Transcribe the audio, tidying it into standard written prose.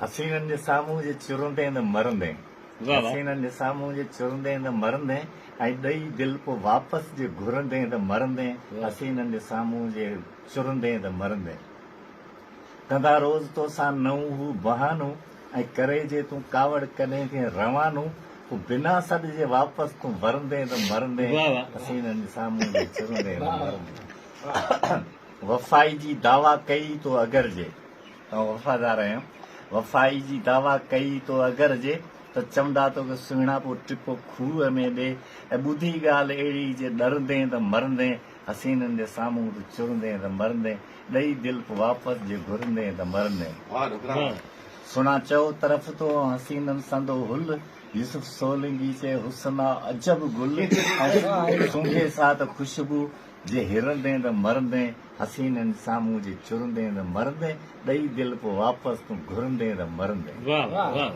हसीननि जे साम्हूं जे चुरंदे न मरंदे वाह वाह हसीननि जे साम्हूं जे चुरंदे न मरंदे ऐं ॾेई दिलि पोइ वापसि जे घुरंदे त मरंदे वाह। हसीननि जे साम्हूं जे चुरंदे त मरंदे कंदा रोज़ तोसां नऊं हू बहानो ऐं करे जे तूं कावड़ कॾहिं खे रवानो पोइ बिना सॾ जे वापसि तूं वरंदे त मरंदे वाह वाह। हसीननि जे साम्हूं जे चुरंदे त मरंदे वफ़ाई जी दावा कई तो अगर जे तव्हां वफ़ादार आहियो वफ़ाई जी दावा कई तो अगर जे त चवंदा तोखे सुहिणा पोइ टिपो खूह में ॾे ऐं ॿुधी ॻाल्हि अहिड़ी जे डरंदे त मरंदे हसीननि जे साम्हूं तूं चुरंदे त मरंदे ॾेई दिलि पोइ वापसि जे घुरंदे त मरंदे वाह। सुना चओ तरफ़ तो हसीननि संदो हुल यूसुफ सोलंगी चए हुसना अजब गुल ऐं सूंघे सा त ख़ुशबू जे हिरंदे त मरंदे हसीननि साम्हूं जे चुरंदे त मरंदे ॾेई दिलि पोइ वापसि तूं घुरंदे त मरंदे वाह वाह वाह।